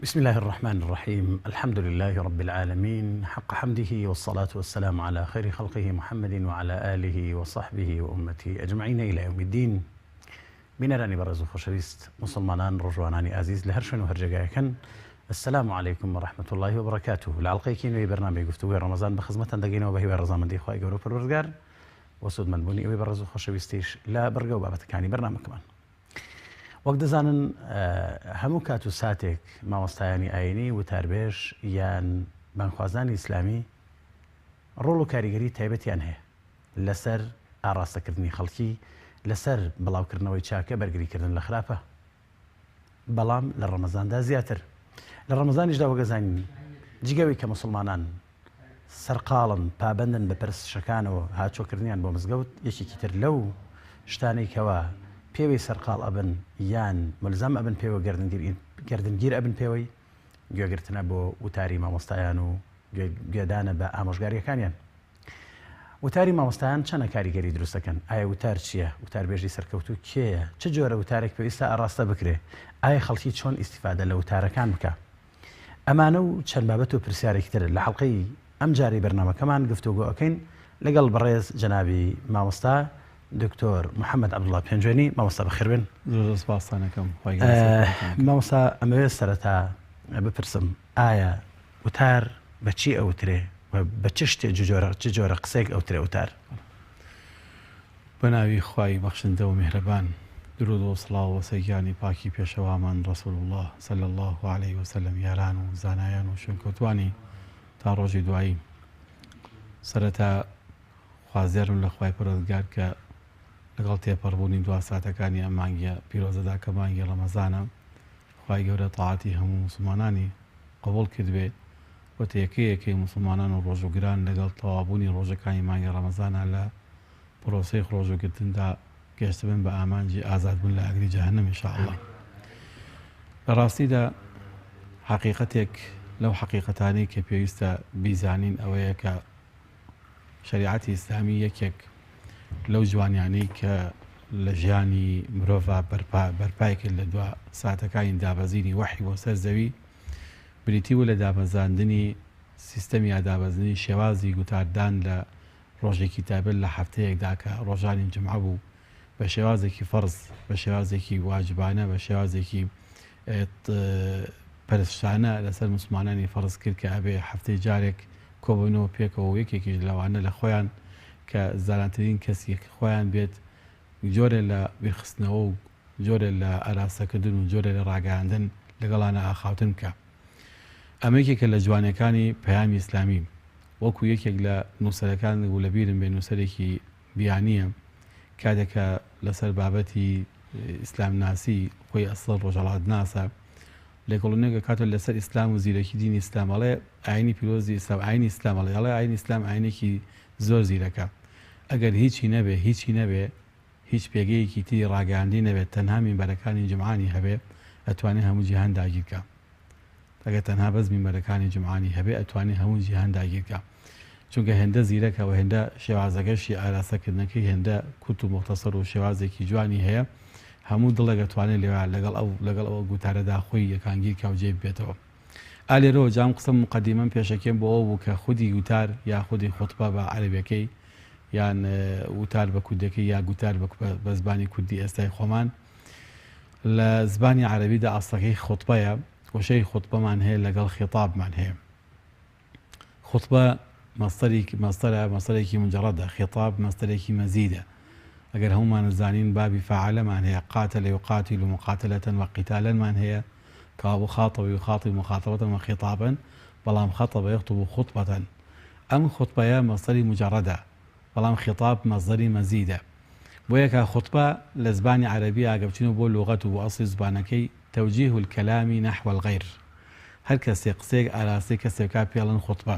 بسم الله الرحمن الرحيم. الحمد لله رب العالمين حق حمده، والصلاة والسلام على خير خلقه محمد وعلى آله وصحبه وأمته أجمعين إلى يوم الدين. بنراني برز خوشويست مسلمانان رجواناني عزيز لهرشن وهرجاكن. السلام عليكم ورحمة الله وبركاته. العلقيكين وي برنامج گفتگوی رمضان بخدمة دقينا وبهي رمضان خواهي گەورە پروردگار وسود من بوني وي برز خوشويستيش لا برگە و بابەتەکانی برنامج كمان. وەک دەزانن هەموو کات و ساتێک مامۆستایانی ئاینی وتاربێژ یان بانخوازانی ئیسلامی ڕۆڵ و کاریگەری تایبەتیان هەیە لەسەر ئاڕاستەکردنی خەڵکی، لەسەر بڵاوکردنەوەی چاکە بەرگریکردن لە خراپە، بەڵام لە ڕەمەزاندا زیاتر. لە ڕەمەزانیشدا وەگەزانین جگەوەی کە مسلمانان سەرقاڵن پابەندن بە پەرستشەکانەوە هاچۆکردنیان بۆ مزگەوت، یەکێکی تر لەو شتانەی کەوە پێوەی سەرقاڵ ئەبن یان ملزەم ئەبن پێوە گەردنگیر ئەبن پێوەی گوێگرتنە بۆ وتاری مامۆستایان و گوێدانە بە ئامۆژگاریەکانیان. وتاری مامۆستایان چەنە کاریگەری دروستەکەن؟ ئایا وتار چییە؟ وتاربێژی سەرکەوتوو کێیە؟ چ جۆرە وتارێک پێویستە ئاڕاستە بکرێ؟ ئایا خەڵکی چۆن ئیستیفادە لە وتارەکان بکە؟ ئەمانە و چەند بابەت و پرسیارێکی تر لە حەڵقەی ئەم جاری بەرنامەکەمان گفتوگۆ ئەکەین لەگەڵ بەڕێز جەنابی مامۆستا دکتۆر محەممەد عەبدوڵڵا پێنجوێنی. مامۆستا بەخێر بن. سپاسانەکەم. مامۆستا ئەمەوێت سەرەتا بپرسم، ئایا وتار بەچی ئەوترێ و بە چ شتێ چ جۆرە قسێک ئەوترێ وتار؟ بە ناوی خوای بەخشندە و میهرەبان، درود و سڵاو و سەیگانی پاکی پێشەوامان ڕەسوول الله صلی الله عليه وسلم، یاران و زانایان و شوێنکەوتوانی تا ڕۆژی دوایی. سەرەتا خوازیارم لە خوای پەروەردگار کە لەگەڵ تێپەڕبوونی دوا ساتەکانی ئەم مانگیە پیرۆزەدا کە مانگی ڕەمەزانە، خوای گەورە تاعاتی هەموو مسلمانانی قبوڵ کردبێ و تێکەیەکی مسلمانان و ڕۆژوگران لەگەڵ تەوابوونی ڕۆژەکانی مانگی ڕەمەزانە لە پرۆسەی ڕۆژوگرتندا گەشت بن بە ئامانجی ئازادبوون لە ئاگری جەهەنەم ئینشاءالله. لە ڕاستیدا حەقیقەتێک لەو حەقیقەتانەی کە پێویستە بیزانین ئەوەیە کە شریعەتی ئیسلامی یەکێک لەو جوانیانەی کە لە ژیانی مرۆڤ بەرپای کرد لە دوا ساتەکانی دابەزینی وحی بۆ سەر زەوی، بریتیوە لە دابەزاندنی سیستەمی ئادابەزنی شێوازی گوتاردان لە ڕۆژێکی تایبەت لە هەفتەیەکدا کە ڕۆژانی جمعە بوو، بە شێوازێکی فەرز، بە شێوازێکی واجبانە، بە شێوازێکی پەرستشانە لەسەر مسلمانانی فەرز کرد کە ئەبێ هەفتەی جارێک کۆبوونەوە پێکەوە یەکێکیش لەوانە لە خۆیان کە زاناترین کەسی خۆیان بێت جۆرە لە بیرخستنەوە و جۆرە لە ئاراسەکردن و جۆرە لە ڕاگەاندن لەگەڵانە ئاخاوتن بکە. ئەمە یەکێکە لە جوانەکانی پەیامی ئیسلامی، وەکو یەکێک لە نووسەرەکان و لە بیرم بێ نووسەرێکی بیانیە کاتێکە لەسەر بابەتی ئیسلام ناسی خۆی ئەسڵ ڕۆژهەڵات ناسە لێکۆڵینێکە کاتۆ لەسەر ئیسلام و زیرەکی دینی ئیسلامەڵێ ئاینی پیرۆزی ئیسلام ئاینی ئیسلامەڵێ ئەڵێ ئاینی ئیسلام ئاینێکی زۆر زیرەکە. ئەگەر هیچی نەبێ هیچ پێگەیەکی تری ڕاگەاندی نەبێت، تەنها مینبەرەکانی جمعانی هەبێ ئەتوانێت هەموو جیهان داگیرکە. ئەگەر تەنها بەس مینبەرەکانی جمعانی هەبێ ئەتوانێت هەموو جیهان داگیرکە، چونکە هێندە زیرەکە و هێندە شێوازەکەشی ئاراسەکردنەکەی هێندە کورت و مختصر و شێوازێکی جوانی هەیە، هەموو دڵێک ئەتوانێت لێوە لەگەڵ ئەوە گوتارەدا خۆی یەکانگیر کە و جێ بێتەوە. ئالێرەوە جام قسم مقدمەم پێشەکەم بۆ ئەو بوو کە خودی وتار یا خودی خوتبە بە عەرەبیەکەی یان وتار بە کوردەکەی یا گوتار بە زبانی کوردی ئێستای خۆمان لە زبانی عەرەبیدا ئەسڵەکەی خوتبەیە، وشەی خوتبەمان هەیە لەگەڵ خیتابمان هەیە. خوتبە مەستەرێکی مجەڕەدە، خیتاب مەستەرێکی مەزیدە. ئەگەر هەمومان نزانین بابی فەعەلەمان هەیە، قاتەلە یوقاتیل و مقاتەلەتەن و قیتالەنمان هەیە کەوابوو خاتەب یخاطب مخاطبەتەن و خیتابەن، بەڵام خەتەبە یەخطب خوتبەتەن. ئەم خوتبەیە مەستەری مجەڕەدە، بەڵام خیتاب مەصدەری مەزیدە. بۆ یەکە خوتبە لە زبانی عەرەبی ئاگە بچین بۆ لوغەت و بۆ ئەسڵی زبانەکەی تەوجیه الکەلامی نەحو الغەیر، هەر کەسێک قسەیەک ئاراستەی کەسێکا پێڵن خوتبە.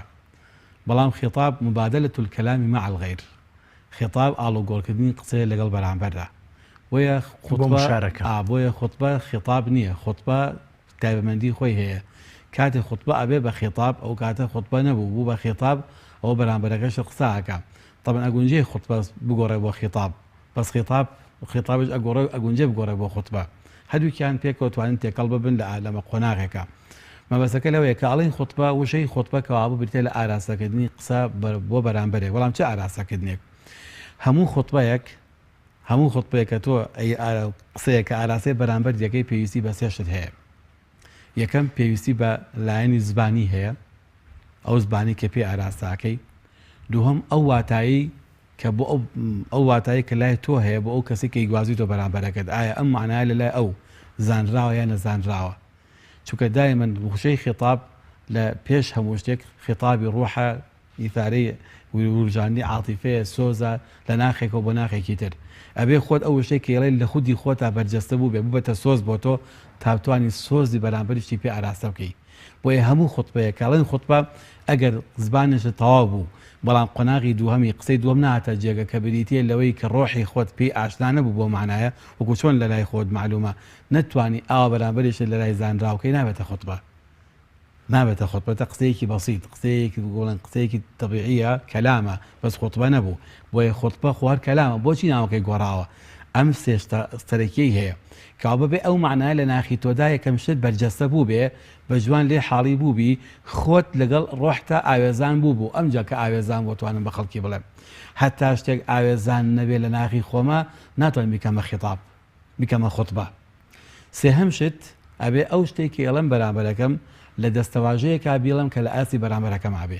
بەڵام خیتاب مبادلة الکەلامی مع الغەیر، خیتاب ئاڵوگۆڕکردنی قسەیە لەگەڵ بەرامبەردا. بۆیە خوتبە خیتاب نییە، خوتبە تایبەتمەندی خۆی هەیە. کاتێک خوتبە ئەبێ بە خیتاب، ئەو کاتە خوتبە نەبوو بوو بە خیتاب، ئەوە بەرامبەرەکەش قساکە. طبعا ئەگونجێ خوتبە بگۆڕێ بۆ خیتاب، بەس خیتابش ئەگونجێ بگۆڕێ بۆ خوتبە. هەردووکیان پێکەوە توانن تێکەڵ ببن لە ئالەمە قۆناغێکە. مەبەستەکە لەوەیە کە ئەڵێن خوتبە وشەی خوتبە کەوابوو بریتێ لە ئاراستەکردنی قسە بۆ بەرامبەرێک وەڵام چه ئاراستەکردنێک هەموو خوتبەیەکە تۆ قسەیە کە ئاراستەی بەرامبەر یەکەی پێویستی بە سێشت هەیە. یەکەم پێویستی بە لایەنی زبانی هەیە، ئەو زبانی کە پێ ئاراستاکەی. دووهەم ئەو واتایی کە بۆ ئەو واتایی کە لای تۆ هەیە بۆ ئەو کەسی کە ئیگوازی تۆ بەرامبەرەکەت ئایا ئەم معنایە لە لای ئەو زانراوە یان نەزانراوە. چونکە دایمەن وشەی خیتاب لە پێش هەموو شتێک خیتابی ڕوحە، ئیثارەی وروجاندنی عاتیفەیە، سۆزە لە ناخێکەوە بۆ ناخێکی تر. ئەبێ خۆت ئەو شتێک کە ئێڵێ لە خودی خۆتا بەرجەستە بوو بێ ببەتە سۆز بۆ تۆ تا بتوانی سۆزی بەرامبەریشتی پێ ئاراستە بکەی. بۆیە هەموو خوتبەیە کاڵێن خوتبە ئەگەر زبانێشت تەواو بوو بەڵام قۆناغی دووهەمی قسەی دووەم ناتە جێگە کە بریتە لەوەی کە ڕۆحی خۆت پێی ئاشنا نەبوو بۆ معنایە وەکو چۆن لە لای خۆت معلومە نەتوانی ئاوا بەرامبەریش لە لای زانراوکەی نابێتە خوتبە. خوتبە قسەیەکی بەسیط، قسەیەکی بگوڵن قسەیەکی طبیعیە، کەلامە، بەس خوتبە نەبوو. بۆیە خوتبە خوار کەلامە. بۆچی ناوەکەی گۆڕاوە؟ ئەم سێشتە سەرەکیەی هەیە کە ببێ ئەو معنایە لە ناخی تۆدا یەکەم شت بەرجەستە بوو بێ، بە جوان لێ حاڵی بووبی، خۆت لەگەڵ ڕۆحتە ئاوێزان بوو ئەمجا کە ئاوێزان بۆ توانم بە خەڵکی بڵێم. هەتا شتێک ئاوێزان نەبێ لە ناخی خۆمە ناتوانم بیکەمە خیتاب، بیکەمە خوتبە. سێهەم شت ئەبێ ئەو شتێکی ئەڵەم بەرامبەرەکەم لە دەستەواژەیەکا بیڵم کە لە ئاسی بەرامبەرەکەم ئابێ.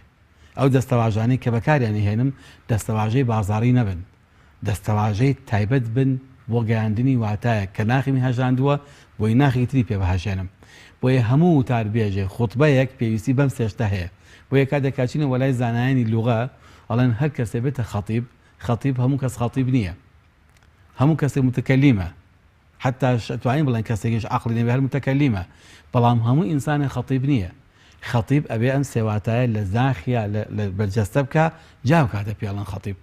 ئەو دەستەواژانەی کە بەکاریانی هێنم دەستەواژەی بازاڕی نەبن، دەستەواژەی تایبەت بن بۆ گەیاندنی واتایە کە ناخیمی هەژاندووە بۆی ناخی تری پێ بەهژێنم. بۆیە هەموو وتار بێژێ خوتبەیەک پێویستی بەم سێشتە هەیە. بۆیە کاتێکاچینە وەلای زانایانی لوغە ئەڵێن هەر کەسێ بێتە خەتیب هەموو کەس خەتیب نییە، هەموو کەسێک متکەلیمە، حتا توانین بڵێن کەسێکیش عەقڵی نەبێ هەر متکەلیمە، بەڵام هەموو ئینسانێک خەتیب نییە. خەتیب ئەبێ ئەم سێواتایە لە زاخیا لە بەرجەستە بکە جاو کاتە پێڵەن خەتیب.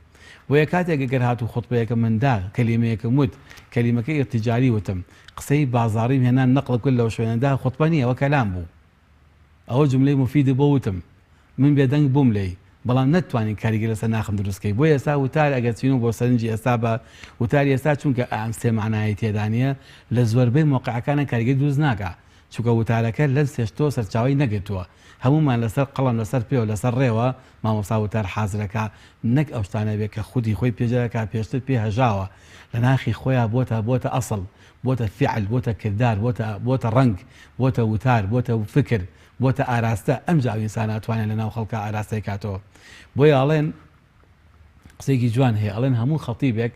بۆیە کاتێک گەر هاتوو خوتبەیەکە مندا کەلیمەیەکە وت کەلیمەکەی ئیرتیجاری وتم قسەی بازاڕیم هێنان نەقڵ کرد لەو شوێنەدا خوتبە نییە، ئەوە کەلام بوو. ئەوە جملەی مفیدی بۆ وتم، من بێدەنگ بووم لێی، بەڵام نەتوانین کاریگەری لەسەر ناخم دروستکەی. بۆ ئێستا وتار ئەگەر چین بۆ سەرنجی ئێستا بە وتاری ئێستا چونکە ئەم سێ معنای تێدانە لە زۆربەی موقعەکانە کاریگەری دروست ناکا، چونکە وتارەکە لەم سێشتۆ سەرچاوی نەگرتووە. هەمومان لەسەر قەڵەم لەسەر پێ و لەسەر ڕێوە مامۆستا وتار حازرەکە، نەک ئەو شتانە بێت کە خودی خۆی پێجەکە پێشتر پێ هەژاوە لە ناخی خۆیان بۆتە ئەسڵ، بۆتە فعل، بۆتە کردار، بۆتە ڕنگ، بۆتە وتار، بۆتە فکر، بۆتە ئاراستە. ئەمجا ئینسان ناتوانێت لە ناو خەڵکە ئاراستەی کاتەوە. بۆیە ئەڵێن قسەیەکی جوان هەیە، ئەڵێن هەموو خەتیبێک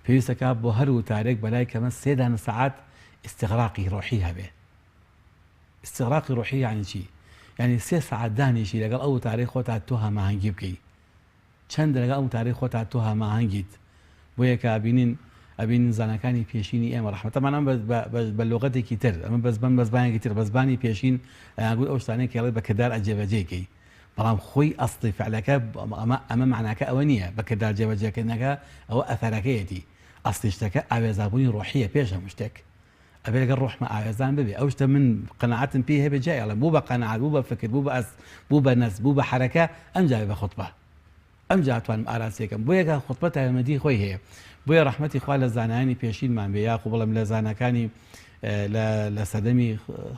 پێویستەکە بۆ هەر وتارێک بەلای کەمە 3 دانە سەعات استغراقی ڕۆحی هەبێ. استغراقی ڕۆحی یعنی چی؟ یعنی 3 ساعت دانیشی لەگەڵ ئەو وتارەی خۆتا تۆ هەماهەنگی بکەی. چەند لەگەڵ ئەو وتارەی خۆتا تۆ هەماهەنگیت. بۆیە کە ئەبینین زانەکانی پێشینی ئێمە ڕەحمەتەمان ئەم بە لوغەتێکی تر، ئەمە بە زبانێکی تر، بە زبانی پێشین ئەگوت ئەو شتانەی کە ئەڵێ بە کردار ئەجێبەجێکەی، بەڵام خۆی ئەسڵی فعلەکە ئەمە معناکە ئەوە نییە، بە کردار جێبەجێکردنەکە ئەوە ئەثەرەکەیەتی. ئەسڵی شتەکە ئاوێزابوونی ڕۆحیە پێش هەموو شتێک. ئەبێ لەگەڵ ڕۆحمە ئاوێزان ببێ. ئەو شتە من قەناعەتم پێ هەبێ جای ئەڵێ بوو بە قەناعەت، بوو بە فکر، بوو بە نەس، بوو بە حەرەکە، ئەمجا بە خوتبە، ئەمجا توانم ئاراستێکم. بۆیە کە خوتبە تایبەتی خۆی هەیە. بۆیە ڕەحمەتی خوا لە زانایانی پێشینمان بێ، یاخو بڵێم لە زانەکانی لە سەدەمی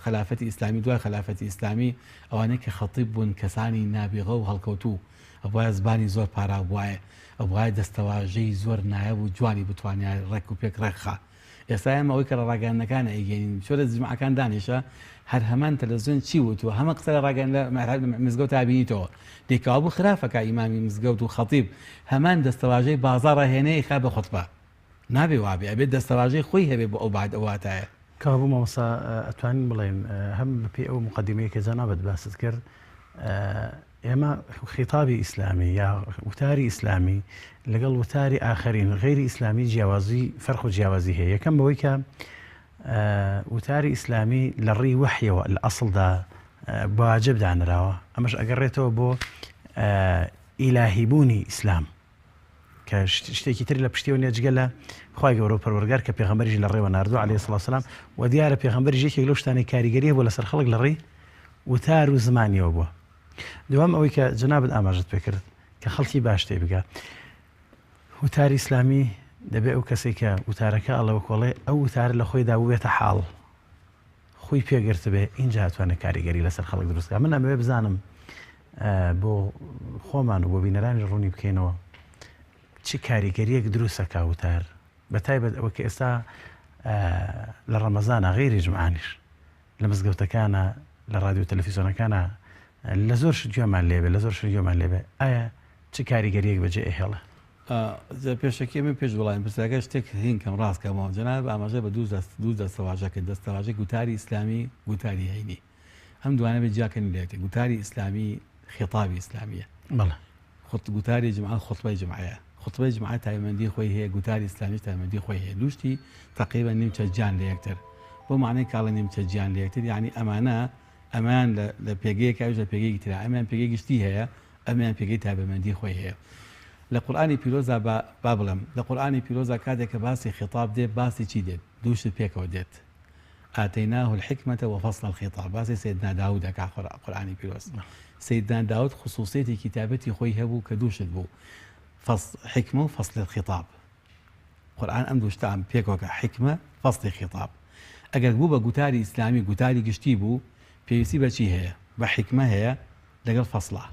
خلافەتی ئیسلامی، دوای خلافەتی ئیسلامی، ئەوانەی کە خەتیب بوون کەسانی نابیغە و هەڵکەوتوو، ئەوە زبانی زۆر پارا بووایە، ئەوە دەستەواژەی زۆر نایە و جوانی بتوانیان ڕێک و پێک ڕێکخا. ئێستا ئێمە ئەوەی کە لە ڕاگەیاندنەکانە ئەیگەین شۆرە جمعەکان دانیشە هەر هەمان تەلەڤیزیۆن چی وتووە، هەمە قسە لە ڕاگەیان لە مزگەوت بینیتەوە. دیکەوا بوو خرافەکە ئیمامی مزگەوت و خەتیب هەمان دەستەواژەی بازاڕە هێنەی خا بە خوتبە. نابێ وابێ، ئەبێت دەستەواژەی خۆی هەبێ بۆ ئەو بعد ئەواتایە. کابوو مامۆستا ئەتوانین بڵێن هەم بەپێی ئەو مقدمەیە کە جەنابەت باست کرد، ئێمە خیتابی ئیسلامی یا وتاری ئیسلامی لەگەڵ وتاری ئاخرین غیری ئیسلامی جیاوازی فەرق و جیاوازی هەیە. یەکەم بەوەی کە وتاری ئیسلامی لە ڕێی وحیەوە لە ئەسڵدا واجب دانراوە، ئەمەش ئەگەڕێتەوە بۆ ئیلاهیبوونی ئیسلام کە شتێکی تر لە پشتیەوە نێجگە لە خوای گەورە و پەروەردگار کە پێغەمبەریش لە ڕێوە ناردووە عەلەیهی سڵاو وسەلام، و دیارە پێغەمبەریش یەکێک لەو شتانەی کاریگەریە بۆ لەسەر خەڵک لە ڕێی وتار و زمانیەوە بووە. دوام ئەوەی کە جەنابەت ئاماژەت پێ کرد کە خەڵکی باش تێ بگە، وتاری ئیسلامی دەبێت ئەو کەسێک کە وتارەکە ئەڵەوە کۆڵێ ئەو وتارە لە خۆیدا بوێتە حاڵ، خۆی پێگرت بێ اینجا توانێت کاریگەری لەسەر خەڵک دروستکە. من ئەمەوێ بزانم بۆ خۆمان و بۆ بینەرانی ڕوونی بکەینەوە چی کاریگەریەک دروستە کاوتار بەتایبەت ئەوە کە ئێستا لە ڕەمەزانە غەیری جمعانیش لە مزگەوتەکانە لە رادیۆ تەلەڤیزیۆنەکانە لە زۆر گوێمان لێبێ لە زۆر گوێمان لێبێ ئایا چ کاریگەریەک بەجێ ئێهێڵە؟ پێشەکی من پێش وڵایم پرسیارەکە شتێک هینکەم ڕاستکەمەوە جەناب ئاماژە بە دوو دەستەواژەکە دەستەواژەی گوتاری ئیسلامی گوتاری هەینی هەم دوانە بێت جاکەن لێتێ گوتاری ئیسلامی خێتابی ئیسلامیە بەڵێ گوتاری جمعە خۆتبەی جمعەیە خۆتبەی جمعە تایبەندی خۆی هەیە گوتاری ئیسلامی تایبەندی خۆی هەیە دوشتی تقریبا نیمچە گیان لە یەکتر بۆ معنی کاڵە نیمچە گیان لە یەکتر یعنی ئەمان لە پێگەیەک لە پێگەیەکی ترا ئەمیان پێگەی گشتی هەیە ئەمیان پێگەی تایبەندی خۆی هەیە لە قورئانی پیرۆزە با بڵێم لە قورئانی پیرۆزە کاتێک کە باسی خیتاب دێت باسی چی دێت دووشت پێکەوە دێت ئاتەیناه الحکمة وفصل الخطاب باسی سیدنا داودەکە قورئانی پیرۆز سیدنا داود خصوصیەتی کتابەتی خۆی هەبوو کە دووشت بوو حکمة و فصل الخطاب قورئان ئەم دووشتان پێکەوە حکمة فصل خطاب ئەگەر بوو بە گوتاری ئیسلامی گوتاری گشتی بوو پێویستی بە چی هەیە بە حکمە هەیە لەگەڵ فەصلە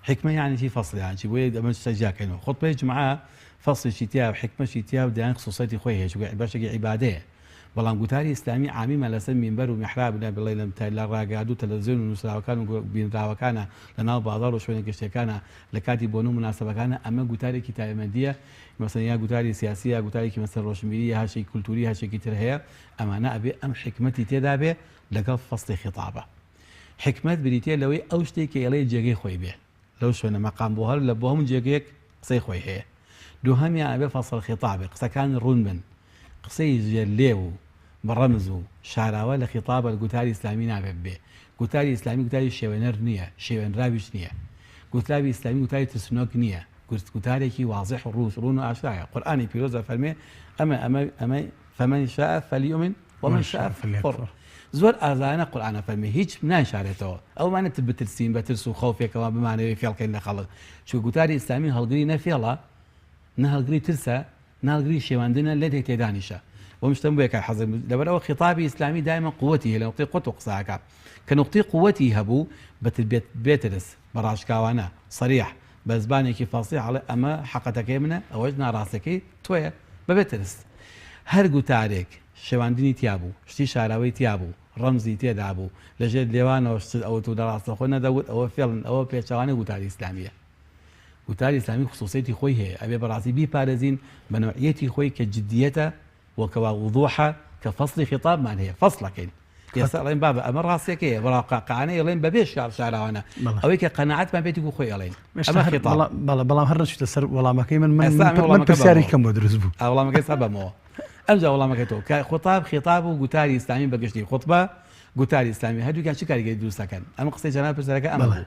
حكمة يعني شي فصل يعني شي بويد أما تسجاك إنه خطبة جمعة فصل شتياب حكمة شتياب ديان خصوصيتي خويه شو باش عبادة والله قتاري إسلامي عامي ما لسم منبر ومحراب لنا بالله لم تلا راجعوا تلفزيون ونسلا وكانوا بين وكان لنا بازار وشوية كشتي كان لكاتي بونو مناسبة كان أما قتاري كتاب مادية مثلا يا قتاري سياسية قتاري مثلا روشميرية هالشيء كلتوري هالشيء كتير هي أما أنا أبي أم حكمتي تدابه لقى فصل خطابه حكمة بريتيا لوي أوشتي كيالي جاي خوي به لو شوينا مقام بوهر لبوهم جيك قصي خوي هي دوهم يعني أبي فصل خطابه قصة كان رونمن قصي جليو برمزو شعراوة لخطاب القتال الإسلامي نعبد به قتال إسلامي قتال شيوانر نية شيوان رابش نية قتال إسلامي قتال تسنوك نية قتال كي واضح الروس رون أشياء قرآني في روزة فلمي أما فمن شاء فليؤمن ومن شاء فليكفر زور أذانا قرآن فلمي هيج ناشارته أو ما نتبت السين بترسو خوفك كما بمعنى في القين خلق شو قتال إسلامي هالقري نفيلا نهالقري ترسى نهالقري شيواندنا التي تدانشة ومش تنبيك حظ لو خطابي إسلامي دائما قوته لنقطي قوته قصاك كنقطي قوتي هبو بيترس براش كاوانا صريح بزباني كي فصيح على أما حقتك يمنا أوجنا راسك تويا ببيترس هرقو تاريك شواندني تيابو شتي شاراوي تيابو رمزي تيدابو لجد ليوانا أو تدرس خونا داود أو فعلا أو بيشواني قتال إسلامية قتال إسلامي خصوصيتي خوي هي أبي براسي بي بارزين بنوعيتي خوي كجديته وكوضوحه كفصل خطاب ما هي فصلك يسألين بابا أمر راسك هي قاعنا يلين ببيش شعرانا أو كقناعات ما بيتي خوي يلين أما خطاب بلا هرش تسر والله ما كي من بساري كم مدرس بو والله ما كي سبب مو أمجا والله ما كتو خطاب وقتال إسلامي بقشتي خطبة قتال إسلامي هادو كان شو كاريجري دوسا كان أما قصة جناب بسرك أما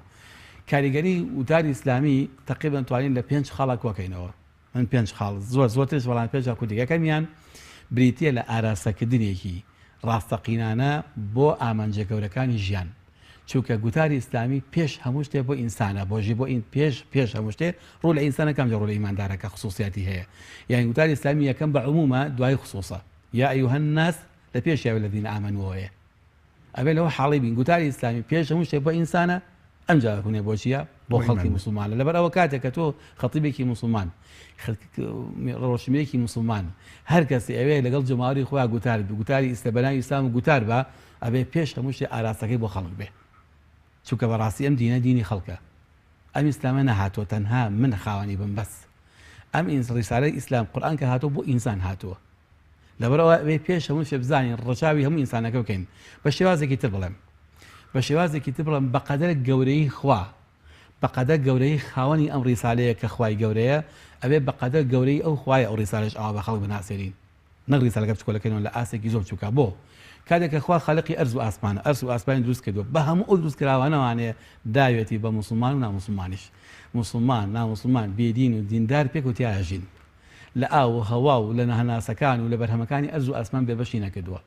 كاريجري قتال إسلامي تقريبا توالين لبينش خالك وكينوا من بينش خال زوتش والله بينش أكودي كميان بريتيا لأراسەکردنێکی ڕاستەقینانە بۆ ئامانجەگەورەکانی ژیان چونکە گوتاری ئیسلامی پێش هەموو شتێ بۆ ئینسانە بۆژی بۆ پێش هەموو شتێ ڕوو لە ئینسانە کەم ڕوو لە ئیماندارەکە خصوصیاتی هەیە یعنی گوتاری ئیسلامی یەکەم بە عمومە دوای خصوصە یا ئەیها الناس لە پێش یا الذین آمنوەیە ئەبێ لەوە حاڵی بین گوتاری ئیسلامی پێش هەموو شتێ بۆ ئینسانە ئەمجا هەونێ بۆچیە بۆ خەڵکی مسلمانە لەبەرەوە کاتێک کە تۆ خەتیبێکی مسلمان ڕۆشنبیرێکی مسلمان هەر کەسی ئەوێ لەگەڵ جەماوەری خۆیان گوتار گوتاری ئیسلام ئیسلام و گوتار بە ئەبێ پێش هەموو شتێ ئاراستەکەی بۆ خەڵک بێ چونکە بەڕاستی ئەم دینە دینی خەڵکە ئەم ئیسلامە نەهاتووە تەنها من خاوەنی بم بەس ئەم ڕیسالەی ئیسلام قورئان کە هاتووە بۆ ئینسان هاتووە لەبەرەوە ئەبێ پێش هەموو شتێ بزانین ڕەچاوی هەموو ئینسانەکە بکەین بە شێوازێکی تر بڵێم بەقەدەر گەورەی خوا بەقەدەر گەورەی خاوەنی ئەم ڕیسالەیە کە خوای گەورەیە ئەبێ بەقەدەر گەورەی ئەو خوای ئەو ڕیسالەش ئاوا بە خەڵک بناسێنین نەک ڕیسالەکە بچکۆلەکەینەوە لە ئاسێکی زۆر بچووکە بۆ کاتێک کە خوا خەڵقی ئەرز و ئاسمانە ئەرز و ئاسمانی دروست کردووە بە هەموو ئەو دروستکراوانەوانەیە داوێتی بە موسڵمان و ناموسڵمانیش موسڵمان ناموسڵمان بێدین و دیندار پێک و تیاژین لە ئاو و هەوا و لە نەهەناسەکان و لە بەرهەمەکانی ئەرز و ئاسمان بێبەشی نەکردووە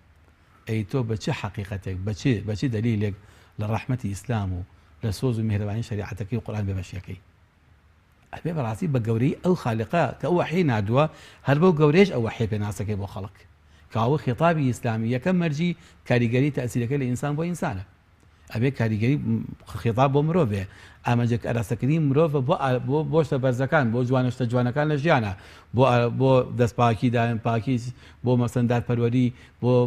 ئەی تۆ بە چه حەقیقەتێک بە چه دەلیلێک لە ڕەحمەتی ئیسلام و لە سۆز و میهرەبانی شریعەتەکەی و قورئان بێبەشیەکەی ئەبێ بەڕاستی بە گەورەی ئەو خالقە کە ئەو وحی نادووە هەر بەو گەورەیش ئەو وحی پێناسەکەی بۆ خەڵک کاوە خێتابی ئیسلامی یەکەم مەرجی کاریگەری تەسیرەکە لە ئینسان بۆ ئینسانە ئەبێ کاریگەری خێتاب بۆ مرۆڤ بێ ئاماجە ئەراستەکردنی مرۆڤ بۆ شتە بەرزەکان بۆ جوانشتە جوانەکان لە ژیانە بۆ دەستپاکی دایم پاکی بۆ مەسەندات پەروەری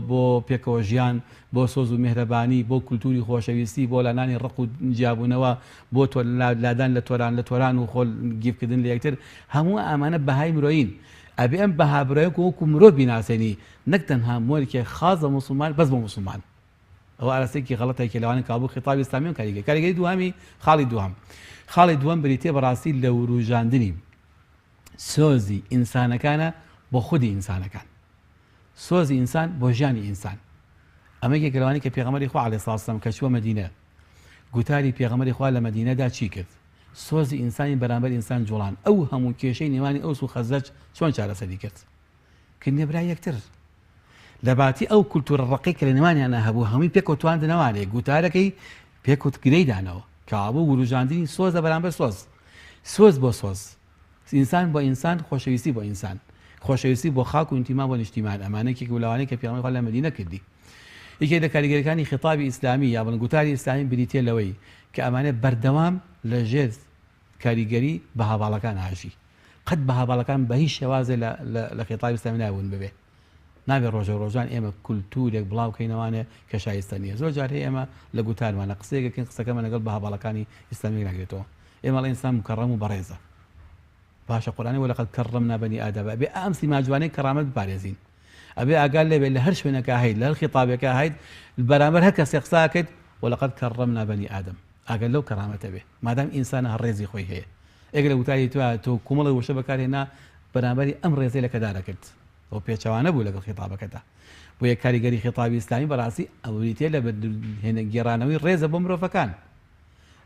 بۆ پێکەوە ژیان بۆ سۆز و میهرەبانی بۆ کولتوری خۆشەویستی بۆ لانانی ڕق و جیابوونەوە بۆ لادان لە تۆران و خۆل گیفکردن لە یەکتر هەموو ئەمانە بەهای مرۆیین ئەبێ ئەم بەهابرۆیەک وەکو مرۆڤ بیناسێنی نەک تەنها مۆرێکی خازە موسڵمان بەس بۆ موسڵمان ئەوە ئارەستێکی غەڵەتێکی لەوانە کابوو خێتابی ئیسلامی و کاریگەری دوهەمی خاڵی دووەم بریتێ بەڕاستی لە وروژاندنی سۆزی ئینسانەکانە بۆ خودی ئینسانەکان سۆزی ئینسان بۆ ژیانی ئینسان ئەمە یەکێک لەوانەیە کە پێغەمبەری خوا عەلەیهی سڵاتو وەسەلام کە چووە مەدینە گوتاری پێغەمبەری خوا لە مەدینەدا چی کرد سۆزی ئینسانی بەرامبەر ئینسان جوڵان ئەو هەموو کێشەی نێوانی ئەوس و خەزەج چۆن چارەسەری کرد کردنە برای یەکتر لە باتی ئەو کولتورە ڕقی کە لە نێوانیانە هەبوو هەمووی پێکەوتواندنەوانێ گوتارەکەی پێکوتگرەی دانەوە کابوو وروژاندنی سۆزە بەرامبەر سۆز بۆ سۆز ئینسان بۆ ئینسان خۆشەویستی بۆ ئینسان خۆشەویستی بۆ خاک و ئینتیما بۆ نیشتیمان ئەمانەیەکی وڵاوانەی کە پێغەمبەری خوا لە مەدینە کردی یەکێک لە کاریگەریەکانی خێتابی ئیسلامی یا بڵگوتاری ئیسلامی بریتێ لەوەی کە ئەمانە بەردەوام لە ژێر کاریگەری بە هاواڵەکان هاژی قەت بە هاواڵەکان بە هیچ شێوازێ لە خێتابی ئیسلامی نابوون ببێ نابێ ڕۆژە ڕۆژان ئێمە کولتورێک بڵاوکەینەوانێ کە شایستە نییە زۆر جار هەیە ئێمە لە گوتارمانە قسەیەکەکەن قسەکەمە لەگەڵ بە هاواڵەکانی ئیسلامی ناگرێتەوە ئێمە لە ئینسان مکەڕەم و بەڕێزە باشە قورئانی وەلەقەد کەڕەمنا بەنی ئادەم ئەبێ ئەم سیماجوانەی کەرامەت بپارێزین ئەبێ ئاگال لێبێ لە هەر شوێنەکە هەیت لە هەر خێتابێکە هەیت بەرامبەر هەر کەسێک قساکەیت وەلەقەد کەڕەمنا بەنی ئادەم ئاگەر لەو کەرامەتە بێ مادام ئینسانە هەر ڕێزی خۆی هەیە ئەگەر لە وتاری تۆ کومەڵی وشە بەکارهێنا بەرامبەری ئەم ڕێزەی لە کەدارەکرد ئەو پێچەوانە بوو لەگەڵ خێتابەکەدا بۆ یە کاریگەری خێتابی ئیسلامی بەڕاستی ئەوریتێ لە گێڕانەوەی ڕێزە بۆ مرۆڤەکان